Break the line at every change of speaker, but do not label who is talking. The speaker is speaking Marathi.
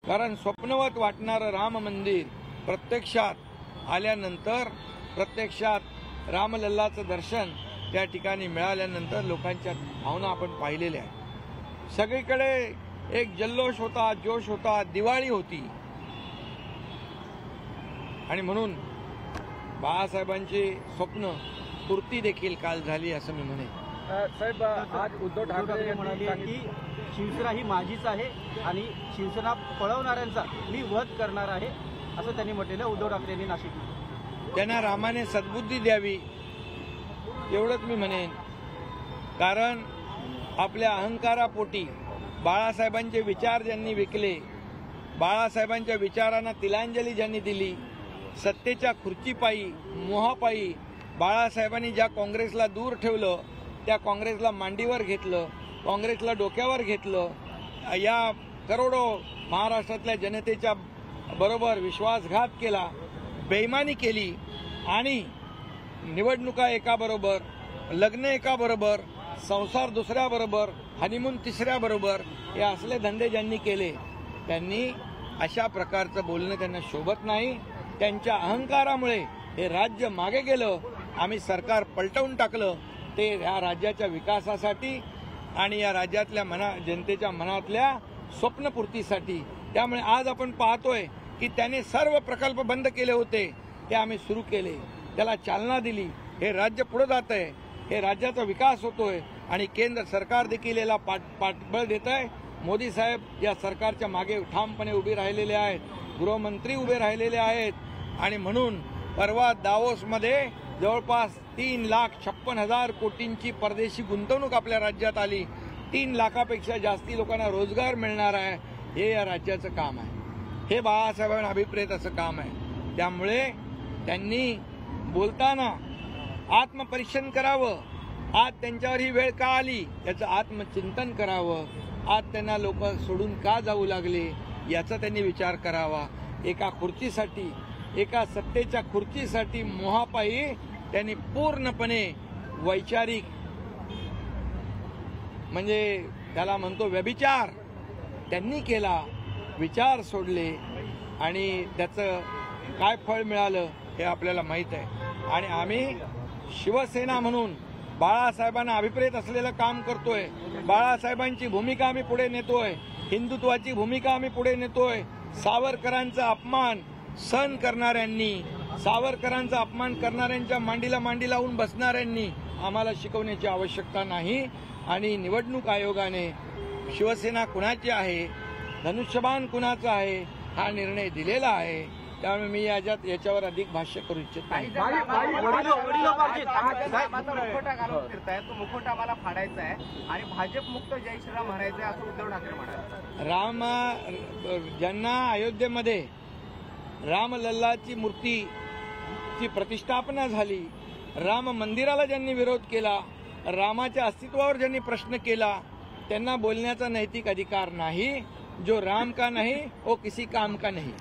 कारण स्वप्नवत वाटणारं राम मंदिर प्रत्यक्षात आल्यानंतर, प्रत्यक्षात रामलल्लाचं दर्शन त्या ठिकाणी मिळाल्यानंतर लोकांच्या भावना आपण पाहिलेल्या आहेत। सगळीकडे एक जल्लोष होता, जोश होता, दिवाळी होती आणि म्हणून बाळासाहेबांची स्वप्न पूर्ती देखील काल झाली असं मी म्हणेन।
साहेब, आज उद्धव ठाकरे म्हणाले की शिवसेना ही माझीच आहे आणि शिवसेना पळवणाऱ्यांचा मी वध करणार आहे असं त्यांनी म्हटलेलं उद्धव ठाकरे यांनी नाशिकमध्ये।
त्यांना रामाने सद्बुद्धी द्यावी एवढंच मी म्हणेन, कारण आपल्या अहंकारापोटी बाळासाहेबांचे विचार ज्यांनी विकले, बाळासाहेबांच्या विचारांना तिलांजली ज्यांनी दिली, सत्तेच्या खुर्चीपायी, मोहापायी बाळासाहेबांनी ज्या काँग्रेसला दूर ठेवलं, त्या काँग्रेसला मांडीवर घेतलं, काँग्रेसला डोक्यावर घेतलं, या करोडो महाराष्ट्रातल्या जनतेच्या बरोबर विश्वासघात केला, बेईमानी केली आणि निवडणुका एकाबरोबर, लग्न एकाबरोबर, संसार दुसऱ्याबरोबर, हनीमून तिसऱ्याबरोबर हे असले धंदे ज्यांनी केले, त्यांनी अशा प्रकारचं बोलणं त्यांना शोभत नाही। त्यांच्या अहंकारामुळे हे राज्य मागे गेलं, आम्ही सरकार पलटवून टाकलं, ते या राज्याच्या विकासासाठी आणि या राज्यातल्या जनतेच्या मनातल्या स्वप्नपूर्तीसाठी। त्यामुळे आज आपण पाहतोय की त्याने सर्व प्रकल्प बंद केले होते, ते आम्ही सुरू केले, त्याला चालना दिली, हे राज्य पुढे जात आहे, हे राज्याचा विकास होतोय आणि केंद्र सरकार देखील याला पाठबळ देत आहे। मोदी साहेब या सरकारच्या मागे ठामपणे उभे राहिलेले आहेत, गृहमंत्री उभे राहिलेले आहेत आणि म्हणून परवा दावोसमध्ये जवळपास 3,56,000 कोटींची परदेशी गुंतवणूक आपल्या राज्यात आली। 3 लाखापेक्षा जास्ती लोकांना रोजगार मिळणार आहे, हे या राज्याचं काम आहे, हे बाळासाहेबांना अभिप्रेत असं काम आहे। त्यामुळे त्यांनी बोलताना आत्मपरीक्षण करावं, आज त्यांच्यावर ही वेळ का आली याचं आत्मचिंतन करावं, आज त्यांना लोक सोडून का जाऊ लागले याचा त्यांनी विचार करावा। एका खुर्चीसाठी, एका सत्तेच्या खुर्चीसाठी मोहापायी त्यांनी पूर्णपणे वैचारिक, म्हणजे त्याला म्हणतो व्यभिचार त्यांनी केला, विचार सोडले आणि त्याचं काय फळ मिळालं हे आपल्याला माहीत आहे। आणि आम्ही शिवसेना म्हणून बाळासाहेबांना अभिप्रेत असलेलं काम करतोय, बाळासाहेबांची भूमिका आम्ही पुढे नेतोय, हिंदुत्वाची भूमिका आम्ही पुढे नेतोय। सावरकरांचा अपमान सहन करणाऱ्यांनी, सावरकरांचा अपमान करणाऱ्यांच्या मांडीला मांडी लावून बसणाऱ्यांनी आम्हाला शिकवण्याची आवश्यकता नाही। आणि निवडणूक आयोगाने शिवसेना कुणाची आहे, धनुष्यबाण कुणाचा आहे हा निर्णय दिलेला आहे। त्यामुळे मी याच्यावर अधिक भाष्य करू इच्छित नाही।
तो मुखोटा आम्हाला फाडायचा आहे आणि भाजप मुक्त जय श्रीराम म्हणायचं आहे असं उद्धव ठाकरे म्हणाले।
ज्यांना अयोध्येमध्ये रामलल्लाची मूर्तीची प्रतिष्ठापना झाली, राम मंदिराला ज्यांनी विरोध केला, रामाच्या अस्तित्वावर ज्यांनी प्रश्न केला, त्यांना बोलण्याचा नैतिक अधिकार नाही। जो राम का नहीं वो किसी काम का नहीं।